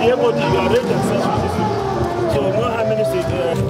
the MOD, you arrange access with this people. So you know how many states.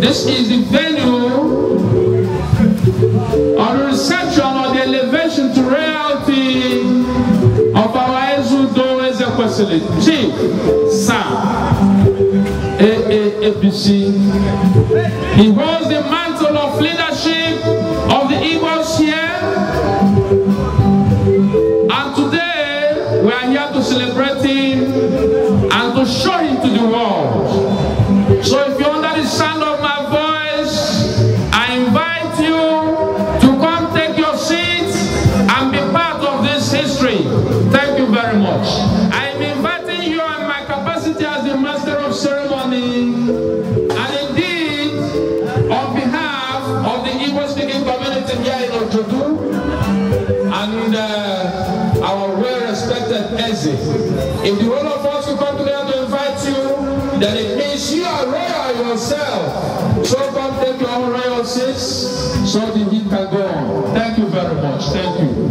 This is the venue of the reception or the elevation to reality of our Ojodu Ezekwesili Chief Sam AAPC. He holds the mantle of leadership of the Igbos here, and today we are here to celebrate him and to show him to the world. So if you're under the sound of my voice, I invite you to come take your seats and be part of this history. Thank you very much. I am inviting you in my capacity as the master of ceremony, and indeed on behalf of the Igbo-speaking community here in Ojodu and our well-respected Eze. If the whole of us will come together to invite you, then it means you are royal yourself. So come take your own royal seats so the heat can go on. Thank you very much. Thank you.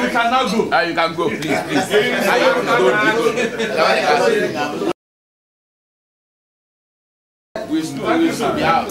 You cannot go. You can go, please. We should be out.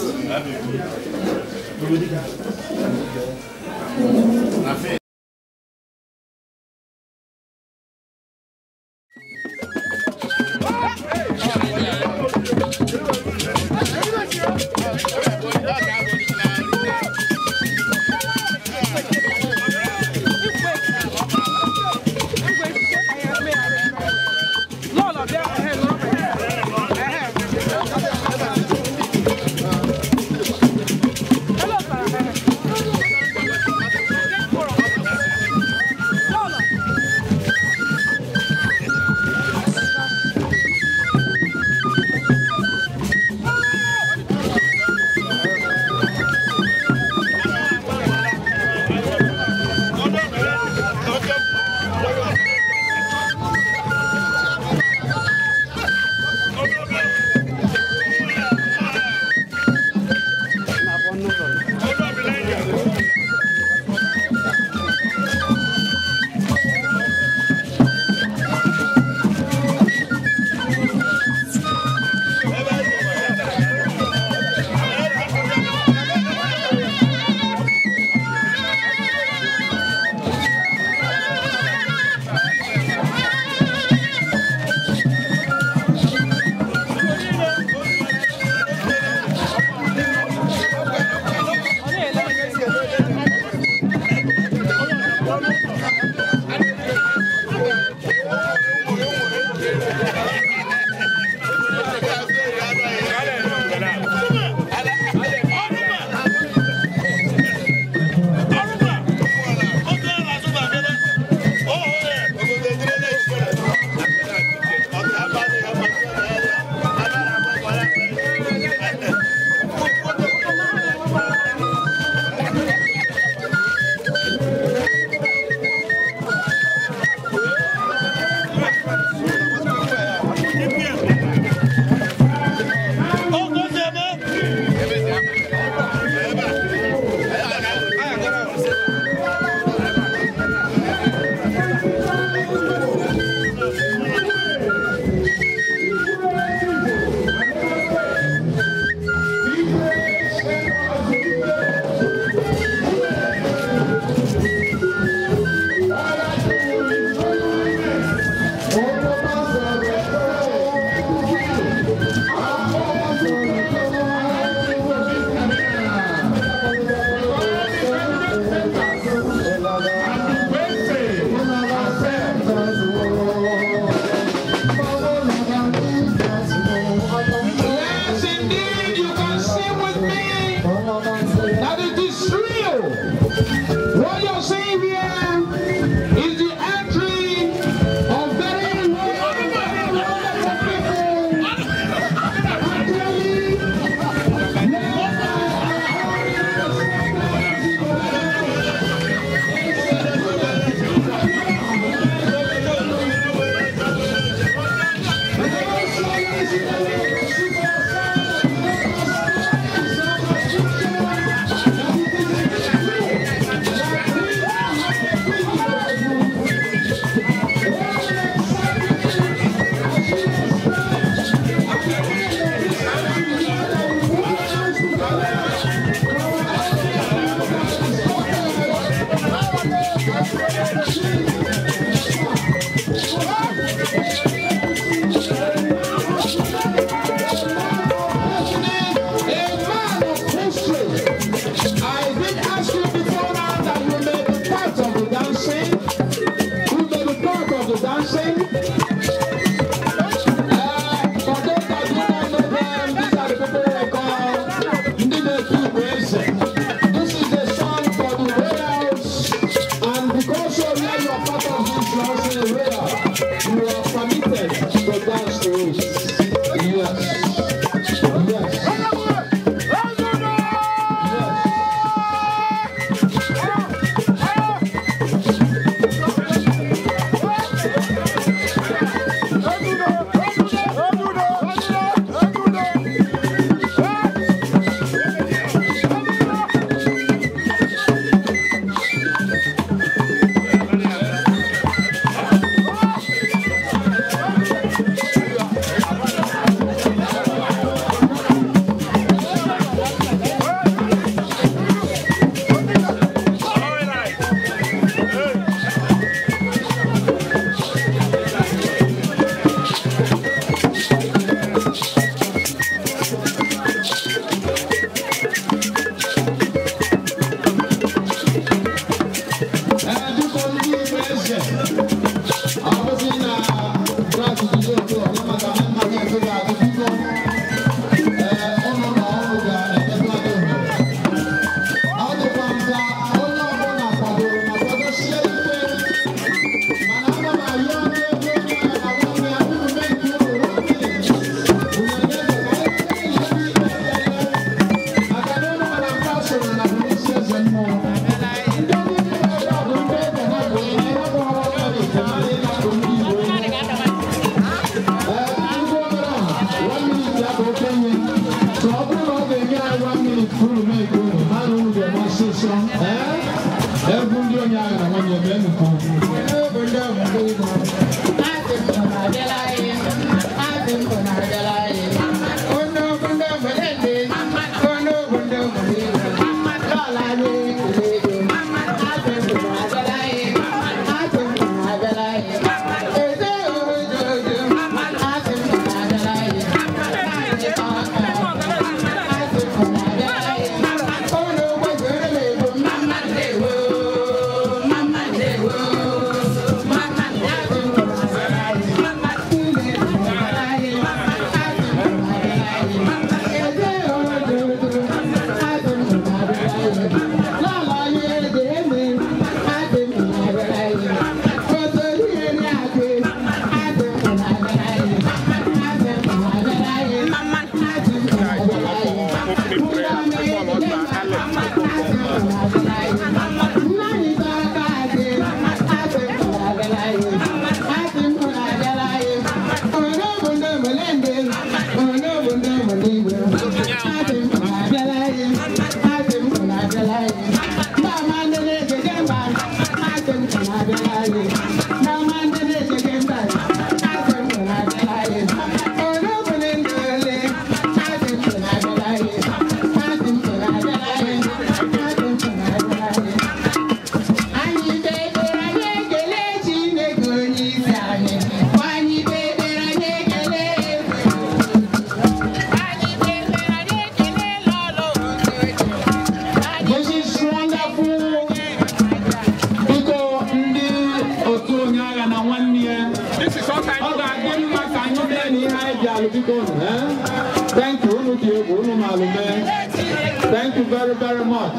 Thank you very, very much.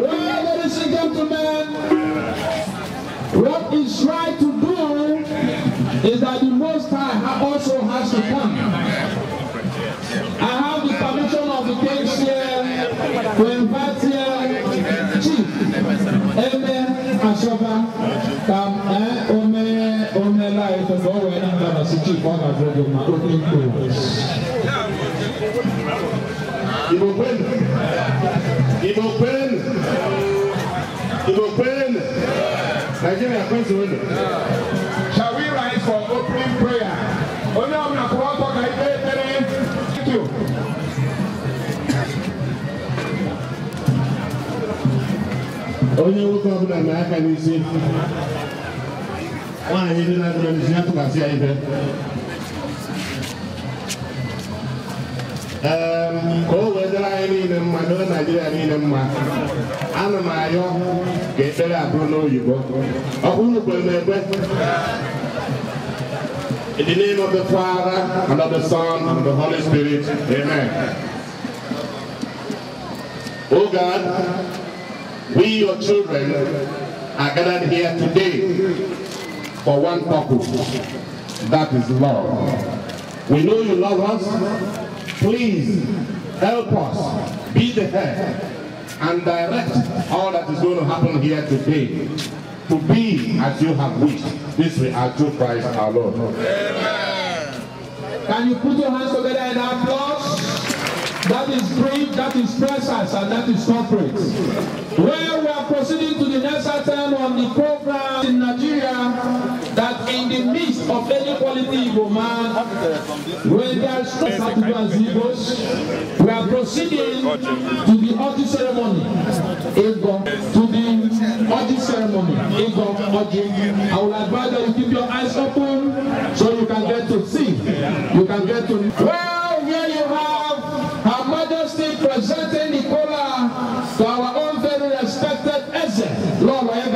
Well, ladies and gentlemen, what is right to do is that the Most High also has to come. I have the permission of the kings here to invite here Chief Eme Ashoba Ome Life and go and have Chief on my opening prayers. Igbo pen. Nigeria comes to window. Shall we rise for opening prayer? Thank you. Onye nwoke ọbụla na aka n'isi nwaanyị dị na-adịrị n'isi ya tụkwasị ya ibe ka o wee dịrị anyị niile mma dịrị Naịjirịa niile mma ana m ayọ ka ekpere abụrụ n'oyibo ọkwa unu kwere m ekwe. In the name of the Father, and of the Son, and of the Holy Spirit, amen. Oh God, we, your children, are gathered here today for one purpose, that is love. We know you love us. Please help us be the head and direct all that is going to happen here today to be as you have wished. This we are through Christ our Lord. Amen. Can you put your hands together in applause? That is brief, that is precise, and that is corporate. Where we are proceeding to the next item on the program in Nigeria, that in the midst of any quality Igbo man, when there is stress to do as Igbos, we are proceeding to the Oji ceremony. To the Oji ceremony. I will advise that you keep your eyes open so you can get to see. You can get to. Well, here you have Her Majesty presenting the cola to our own very respected Eze. Lord, and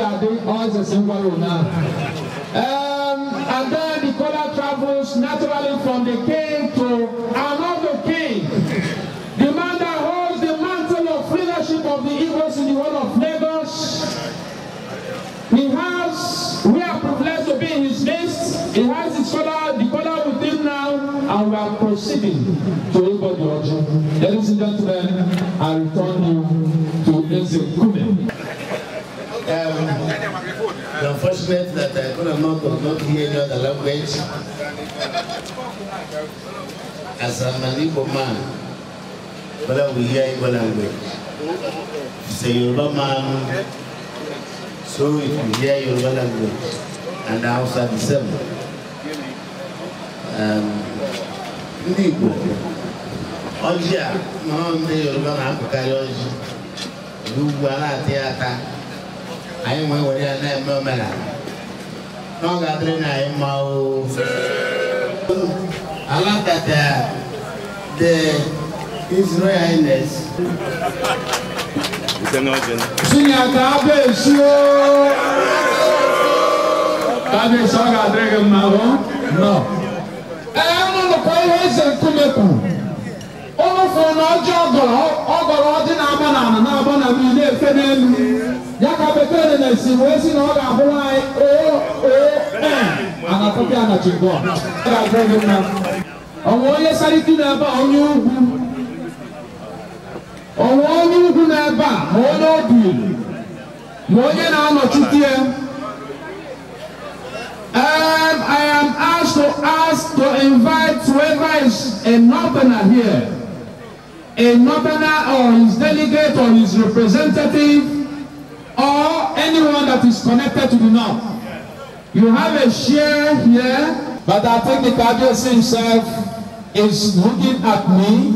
then the cola travels naturally from the king to another king. The man that holds the mantle of leadership of the Igbos in the whole of Lagos. We are privileged to be in his midst. He has his cola, the cola with him now, and we are proceeding to Igbo the Ojo. Ladies and gentlemen, I return you to Eze Kume. We're unfortunate that I could not hear any other language. as an Igbo man, but we hear Igbo language. Say Yoruba man, so if you hear Yoruba language, and outside the same. Igbo, Oja, no, Yoruba man, Kayoji, Lugana Theatre. I am where I am, no man. No gathering, I am I like that the Israel Highness. No. I am asked to invite whoever is a northerner here, a northerner or his delegate or his representative, or anyone that is connected to the north. You have a share here, but I think the Kabiyesi himself is looking at me.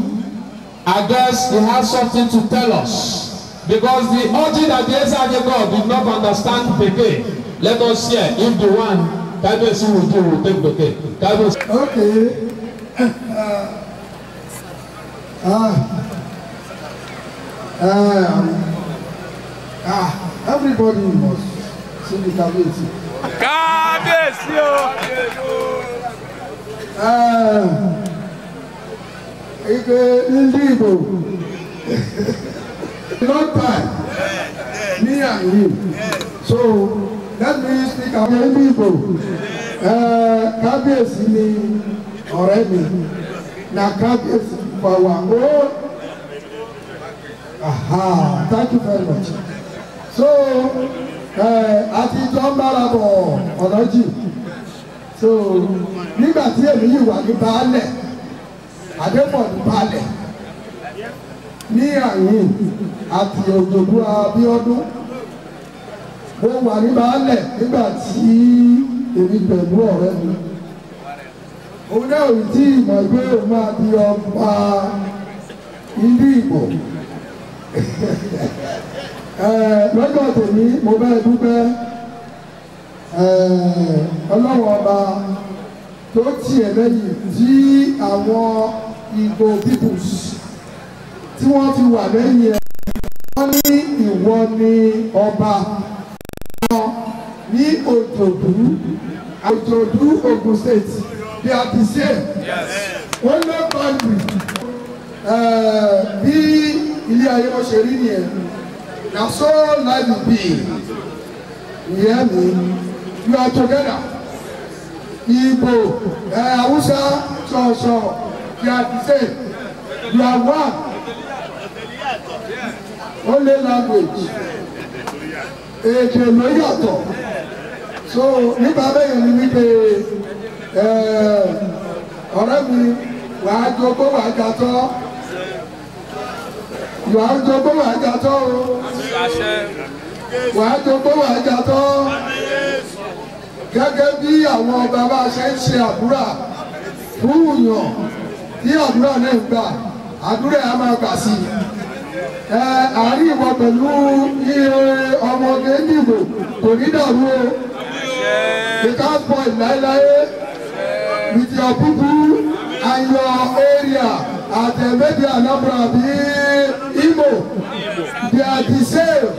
I guess he has something to tell us, because the Oji that the Esaje God did not understand Beke. Let us hear if the one Kabiyesi will do will take Beke. Okay. Everybody must sing the Kabiyesi. Kabiyesi Igbo. Long time. Me and him. So let me speak about Igbo. Kabiyesi ni ọ̀rẹ́ mi. Na Kabiyesi for our own. Thank you very much. So, àti ìjọ ń bára bọ̀ ọ̀nà jì. So, nígbà tí èmi yìí wà ní baálẹ̀, Adépọ̀ ní baálẹ̀, ní àyìn àti Òjòdú Abíọ́dún, mo wà ní baálẹ̀ nígbà tí èmi pẹ̀lú ọ̀rẹ́ mi. Òun náà ò tí ì mọ̀ pé òun máa di ọba ìlú Ìgbò. Lọ́jọ́ tèmi mo bẹ́ẹ̀ dúpẹ́ Ọlọ́run ọba tó tiẹ̀ lẹ́yìn tí àwọn Igbo peoples tí wọ́n fi wà lẹ́yìn ẹ̀ wọ́n ní ìwọ ni ọba ní Ojodu Ogun State they are the same wọ́n lé country bí ilé ayé wọ́n ṣe rí nìyẹn. Now so life will be. You hear me? You are together. Igbo, Hausa, so you are the same. You are one. Only language. Èdè ló yàtọ̀. So nígbà bẹ́ẹ̀ ni wípé ọ̀rẹ́ mi wàá jogún wàá gàtọ́. Wàá jogún wàá gàtọ́ o. Wàá jogún wàá gàtọ́. Gẹ́gẹ́ bí àwọn bàbá ṣe ń ṣe àdúrà fún yàn tí àdúrà náà gbà àdúrà yà máa gbà sí i. Àárín ìwọ pẹ̀lú ọmọdé Igbo kò ní dàrú o. You can't spoil láéláé with your people and your area at maybe Anambra bí Igbo they are the same.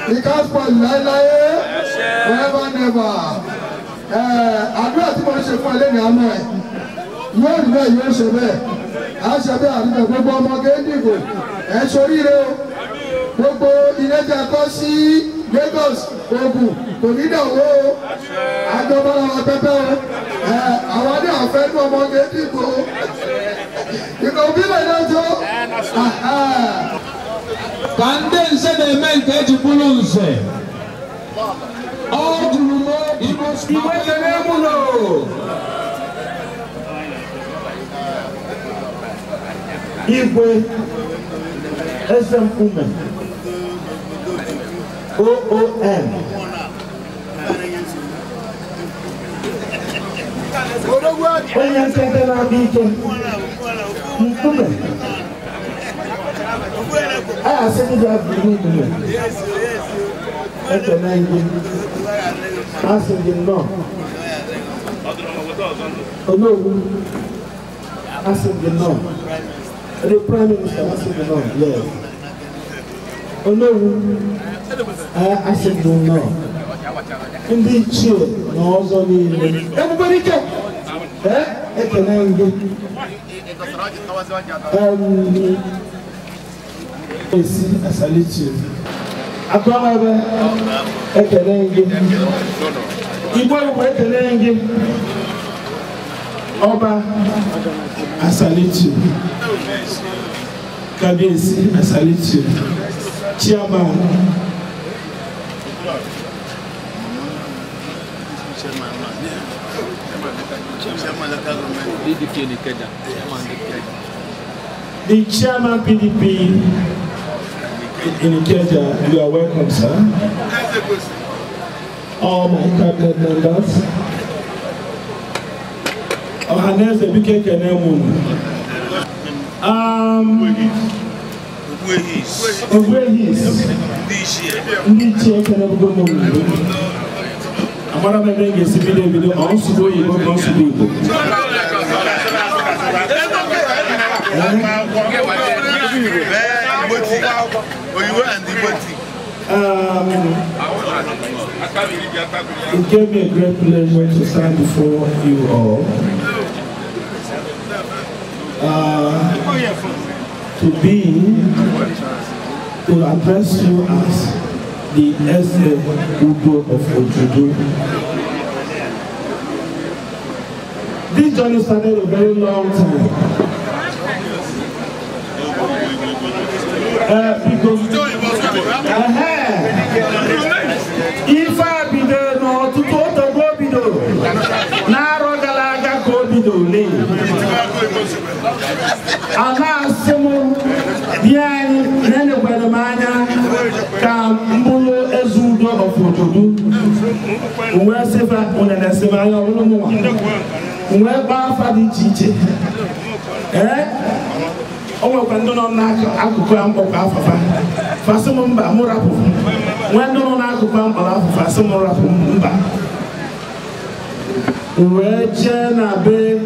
You can't spoil láéláé forever never. Àdúrà tí mo ṣe fún ẹ lẹ́nu àmọ́ ẹ̀ yóò rí bẹ́ẹ̀ yóò ṣe bẹ́ẹ̀. A ṣe bẹ́ẹ̀ àdúgbò gbogbo ọmọge Igbo ẹ̀ ṣoríire o. Gbogbo ilé tẹ kọ́ sí Lagos Ogun kò ní dàwó o. Àjọba làwọn pẹpẹ o. Àwọn ní àfẹ́ ní ọmọge Igbo. Ìgbà òbí lè dájọ́. Kande nse na-eme nke eji bụrụ nze. Ọ jụrụ m Igbo ekele mụ nọ. Igbo SM Women OOM onye nkete na-abịa ike mkpume a asị gị bịa bụrụ mkpume ekene gị asị gị nnọọ Ojodu asị gị nnọọ the Prime Minister asị gị nnọọ yes Ojodu asị gị nnọọ ndị ichie na ọzọ niile ebubere ike ekene gị esi asaliti akọrọbe ekene gị Igbo ekene gị ọba asaliti kabiyesi asaliti chairman the chairman PDP in Ikeja, you are welcome, sir. All my cabinet members. Ohanes Ebike Kenemun. Ogwehis. Ndiche Kenemun. Amara Mebenge Sibide Video, Onsubo Igbo, Onsubo Igbo. It gave me a great pleasure to stand before you all to address you as the Igbo of Ojodu. This journey started a very long time. Because if I be there, no, to go bido, narrow galaga go bido, and now some behind Nenebana come Mbolo Ezudo of Ojodu, where Seva on an Assemblea, where Bafadi Chiche. Oh, when don't knock, I could come up Alpha. Fasamumba, Morapo. When don't knock, come up Fasamorapumba. Where Chena Bay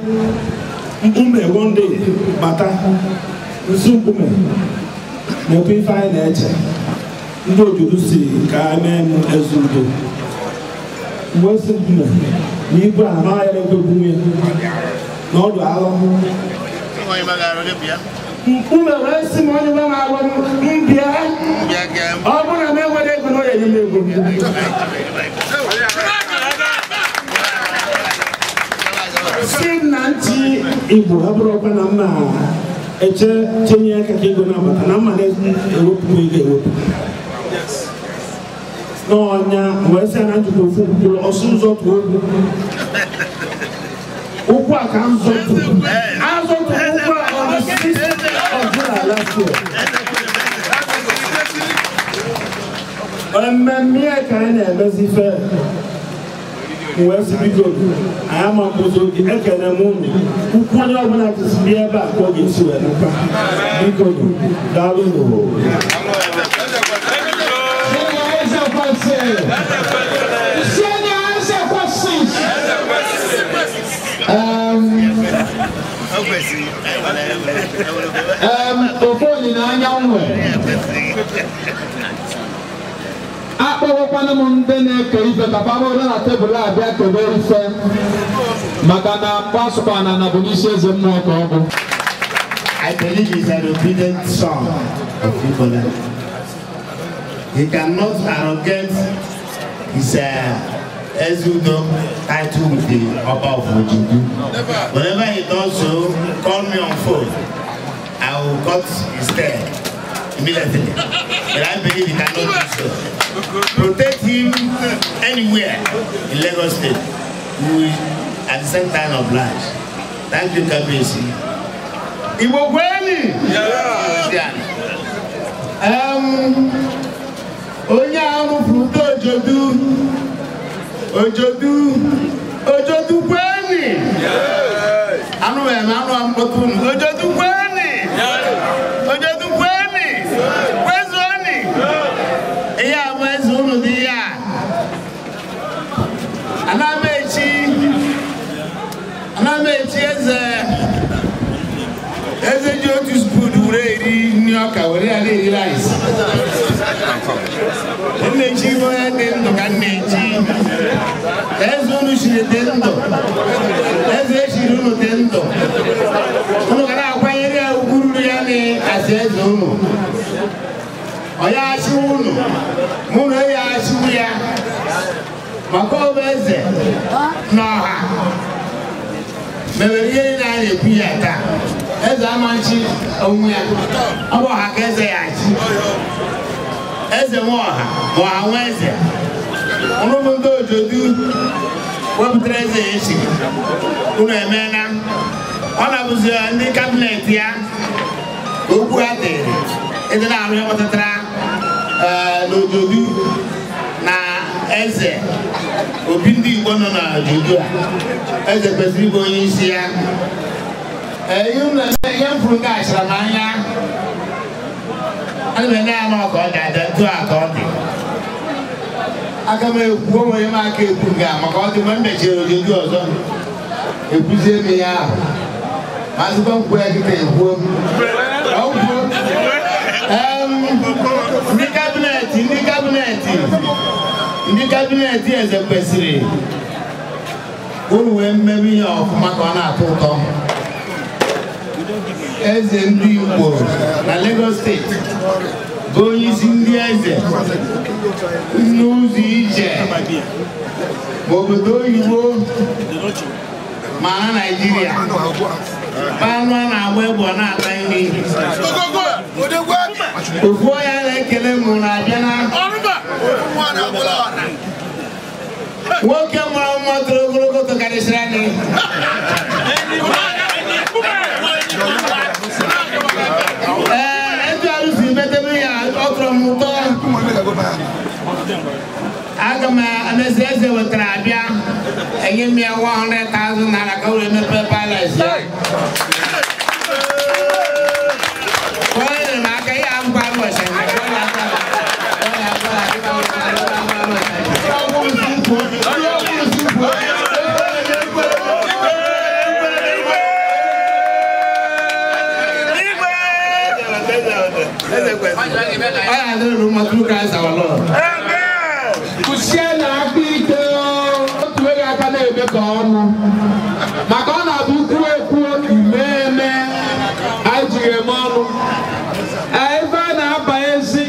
Ume one day, Mata, Zupume, Mopi fine nature. No, you see, Carmen Ezudo. Western women, Libra, and I have a woman. No, Ume wesi money when I want India. I want to know what they know. Sim Nanti Igbo Abroka Nama. Eche Chenya Kakigo Nama. Nama is Europe. No, Anya, Western Antico, or Suzo to Upwa comes on to last year. Me, I can't ever see fair. Where's the good? I am a Bozo, the Ekanamon, who can organize to be about talking to a because darling. I believe it's an obedient son of Igbo. He cannot arrogant his Ezudo title with the Oba of Ojodu. Whenever he does so, call me on phone. I will cut his hair immediately. But I believe he cannot do so. Protect him anywhere in Lagos State. We will at the same time oblige. Thank you, Kabesi. Igbo Onye ahụ fruto Ojodu kweni. Anu amkotunu. Ojodu kweni. Kwezoni. Iya mwezunu diya. Anamechi eze Ojodu spoon ure iri nyoka were ali rice. Nnechi boya dendo kannechi. Ezunu shire dendo. Eze shirunu dendo. Uno kana akwanyere uguru yani asezunu. Oya ashunu. Muno ya ashuya. Makobeze. Noha. Meweriye na epiyata. Eze amanchi onwe abo ha ka eze ya chi. Eze moha weze. Ono ndo Ojodu wepụtara eze echi. Unu emena. Ona buzi ndị cabinet ya. Okwu adịrị. Ede na arụ ya kpọtatara n'Ojodu na eze obi ndị Igbo nọ na Ojodu a. Eze kwesịrị ịbụ onye isi ya. Ihe mfuru nke achara n'anya ana m enye ya n'ọka ọ ga-ada ntu a ka ọ dị. Aka m ekwu onwe m aka ekwu nke a maka ọ dị mgbe m mechiri Ojodu ọzọ ekwuzie m ya ahụ mazịkwa mkwu ya kịta ekwuo m ndị kabineti eze kwesịrị unu wee mmemme ihe ọfụma ka ọ na-atọ ụtọ. Eze ndị Igbo na Lagos steeti bụ onye isi ndị eze n'ụzọ ije ma obodo oyibo ma na Naịjirịa anụ a na-agba egbo na-ata nri. Ofu onye na-ekele m na-abịa na nwoke mara mma toro ogologo tokarịsịrị anyị. Etu arụsị metebe ya ọ tọrọ m ụtọ. Aga m anezi eze wetara abịa enye m ya 100,000 naira ka o wee mepee palace ya. Onye m aka ihe abụkwa arụbọchị Kusiana akike otu ege aka na-eme ka ọnụ maka ọ na-abụ ekwu imeme ajiri eme ọnụ ebe a na-abanyezi.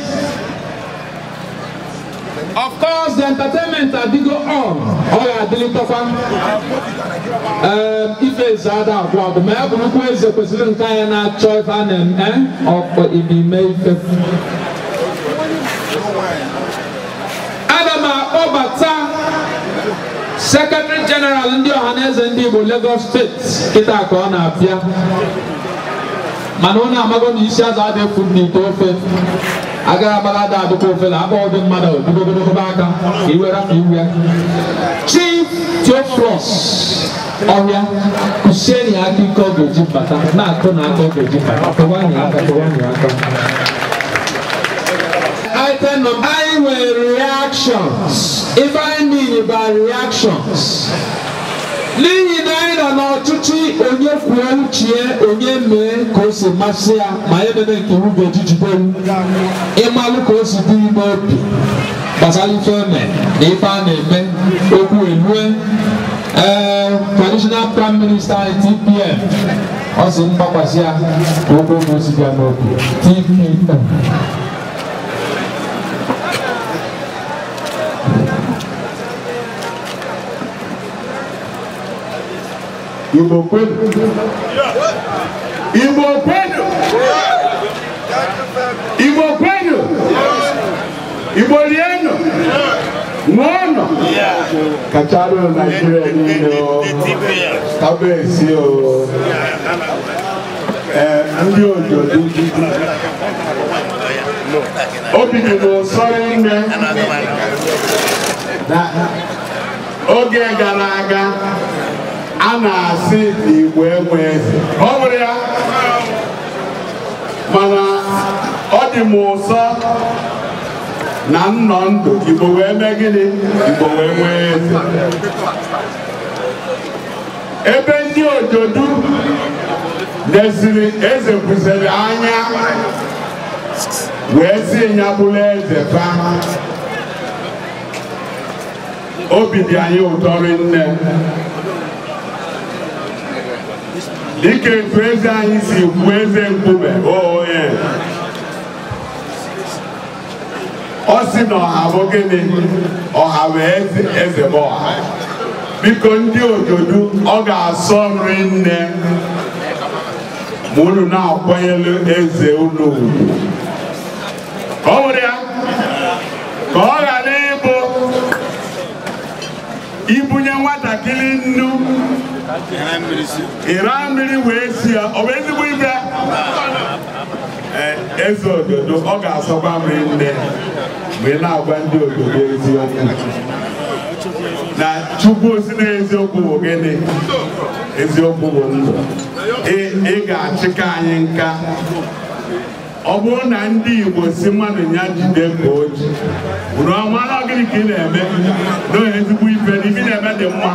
Of course, the entertainment adigo on. Ọ ga-adịlịtakwa ife eze ada agwa bụ ma ya bụrụkwa eze kwesịrị nke anyị na-achọ ife a na-eme ọkpọ ime ife. Aga m akpọbata Secretary General ndị ọhaneze ndị Igbo Lagos steeti kịta ka ọ na-abịa mana ọ na-amago na isi azụ adịghị efu n'ite ofe agara agbagada adịkwa ofe na akpa ọdị mmadụ obidogodogobe aka ka iwere afọ iwu ya. Chief Theophilus ọhịa kusieni aka ike ọ ga-eji mbata na-akụ na aka ọ ga-eji mbata kọwanyị aka. Item of I will reactions. If I mean by reactions, n'ihi na anyị nọ n'ọchịchị onye kwuo uche onye mee ka o si masị ya ma ememe nke iwu ga-eji jide ịmalụ ka o si dị n'obi gbasara ife eme na ife a na-eme okwu elue traditional prime minister TPM ọ sị mgbakwasị ya ka okwu o si bịa n'obi TPM. Igbo kwenu. Igbo kwenu. Igbo kwenu. Igbo lienu. Mwono. Kacharo Nigeria nino. Kabesi o. ndị Ojodu obi dị n'ụsọrọ nne na oge gara aga a na-asị Igbo enwe eze ọ bụrụ ya mana ọ dị m ụsọ na nnọ ndụ Igbo wee mee gịnị Igbo wee nwee eze ebe ndị Ojodu nesiri eze kwụsịrị anya wee si ya bụrụ eze fa obi dị anyị ụtọ rinne dịka etu eze anyị si kwu eze nkume oye ọ sị na ọha bụ gịnị ọha wee eze bụ ọha biko ndị Ojodu ọ ga-asọ nri nne ma unu na-akwanyelu eze unu ugwu ka ọ nwere ya ka ọ ghara ịbụ ibunye nwatakịrị nnu ịra mmiri wee si ya ọ bụ ezigbo ibe eze Ojodu ọ ga-asọkwa nri nne mgbe ị na-agwa ndị Ojodu eziokwu na Chukwu si n'eziokwu bụ gịnị eziokwu bụ ndụ ị ga-achịka anyị nka ọ bụrụ na ndị Igbo si mmadụ ya jide ka o ji unu amara gịnị ka ị na-eme n'oge ezigbo ife na ife na-eme dị mma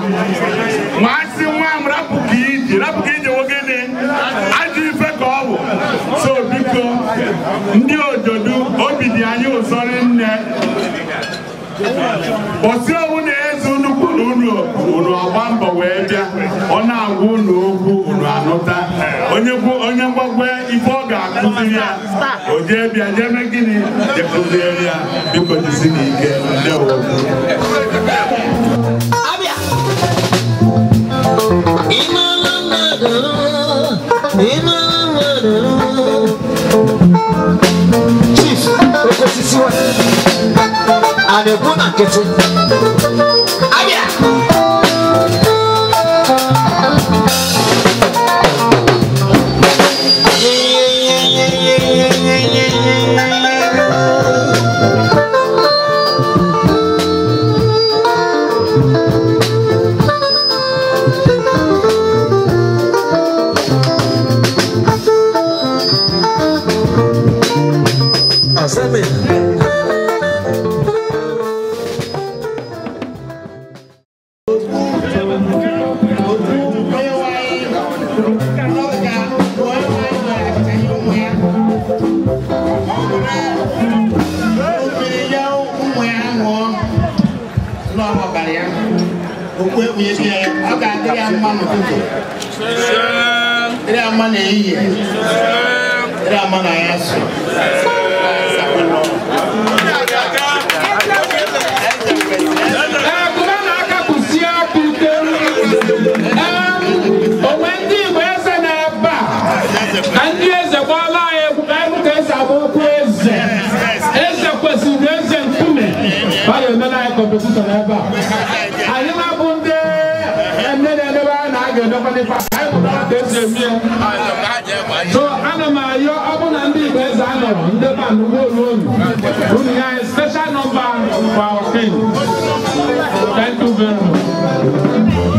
ma a sị nwa m rapụ ka ije nwoke na ajọ ife ka ọ bụ so biko ndị Ojodu obi dị anyị ụsọrọ nne bọsị ọwụ na eze unu kwuru unu agba mbọ wee bịa ọ na-agwa unu okwu unu anụta onye ngwagwa ife ọ ga-akụziri ya o jee bịa jeme gịnị jekụziere ya biko jisi n'ike ndewo Chief Okosisiwa Aneguna Kete Abia Asame so Anamayo Abunandi Bezano, the band who has a special number for our king. Thank you very much.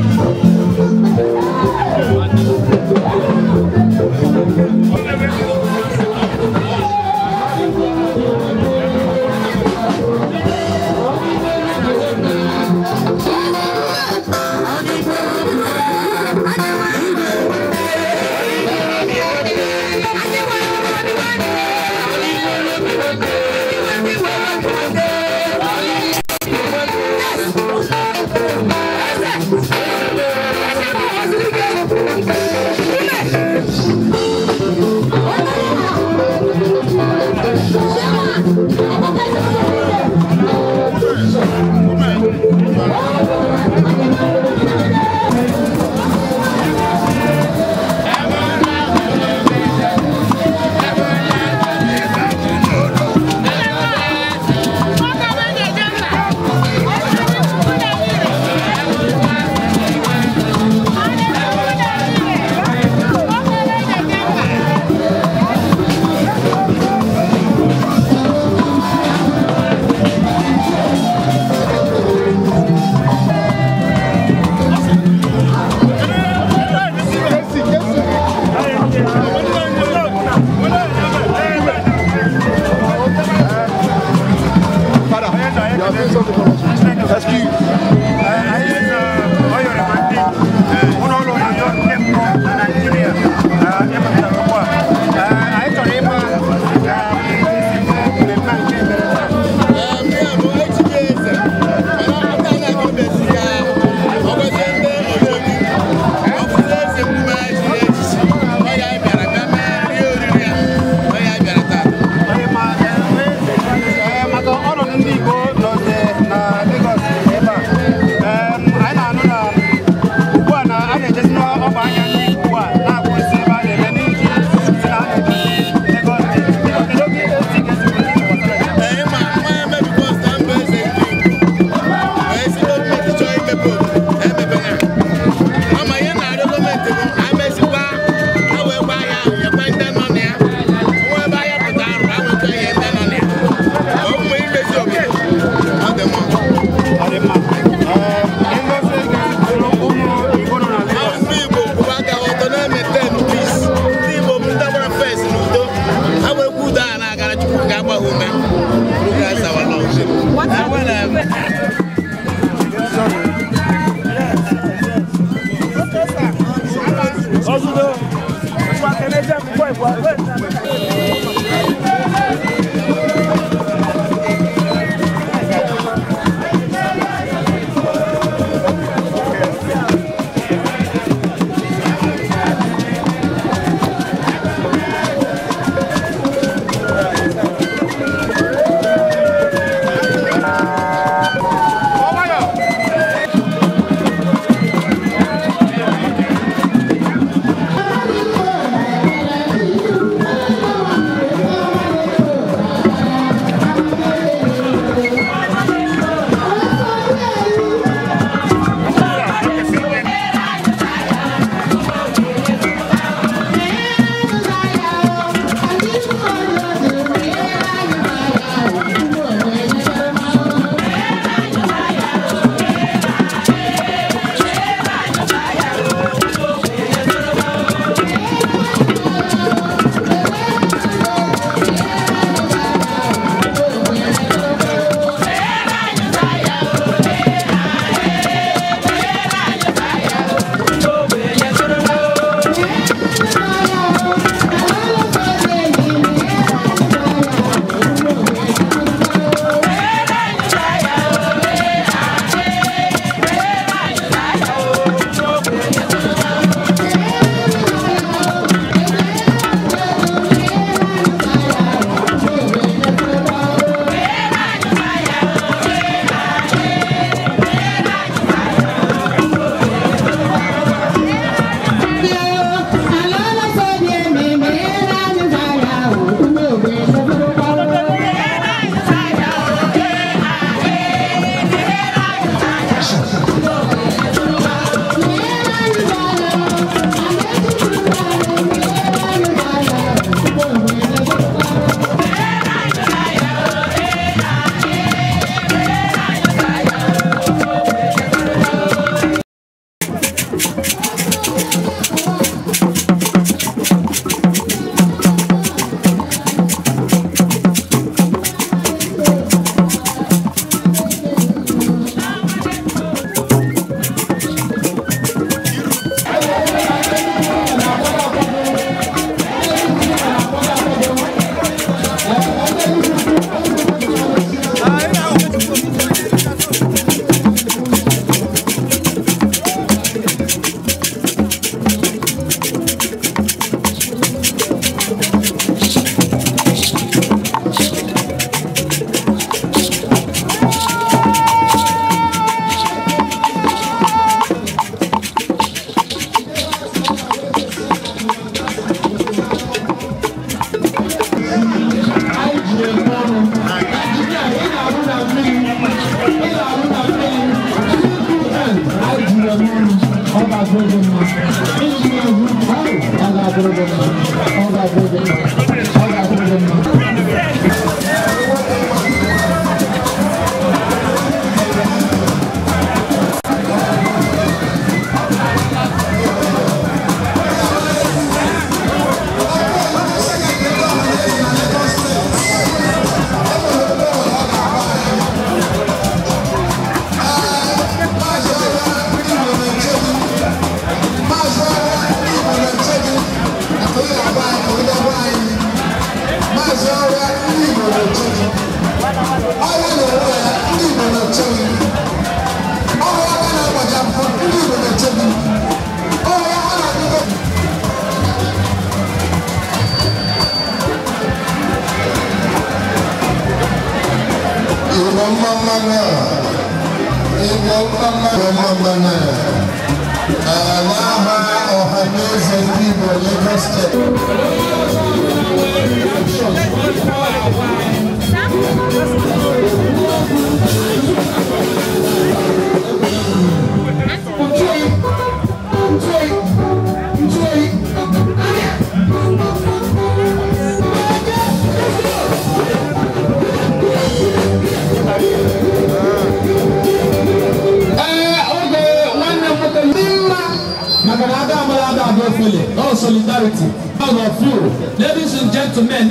Oh, solidarity. All of you, ladies and gentlemen,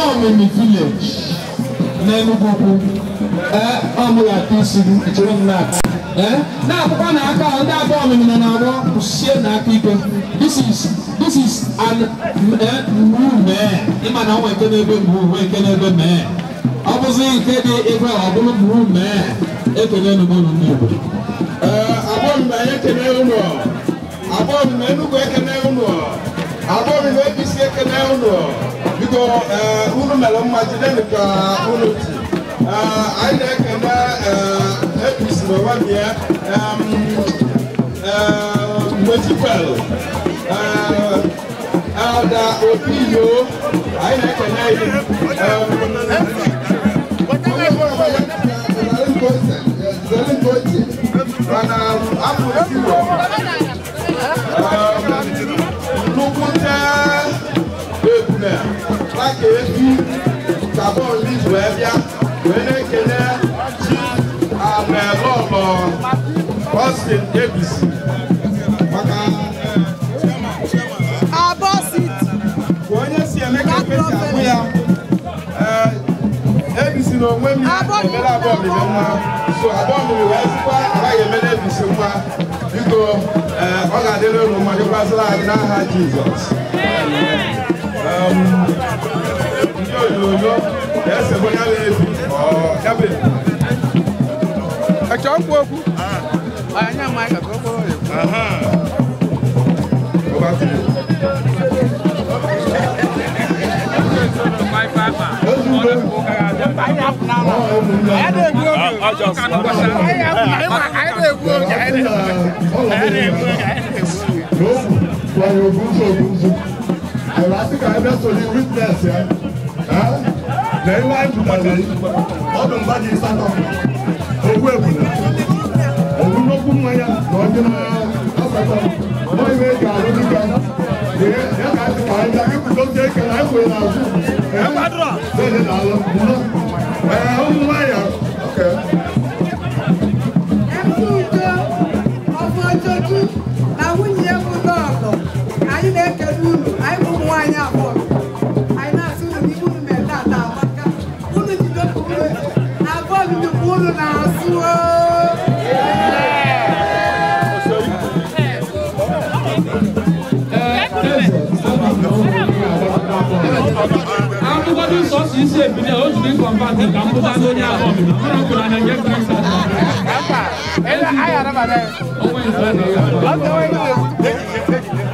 I'm in the village. This is an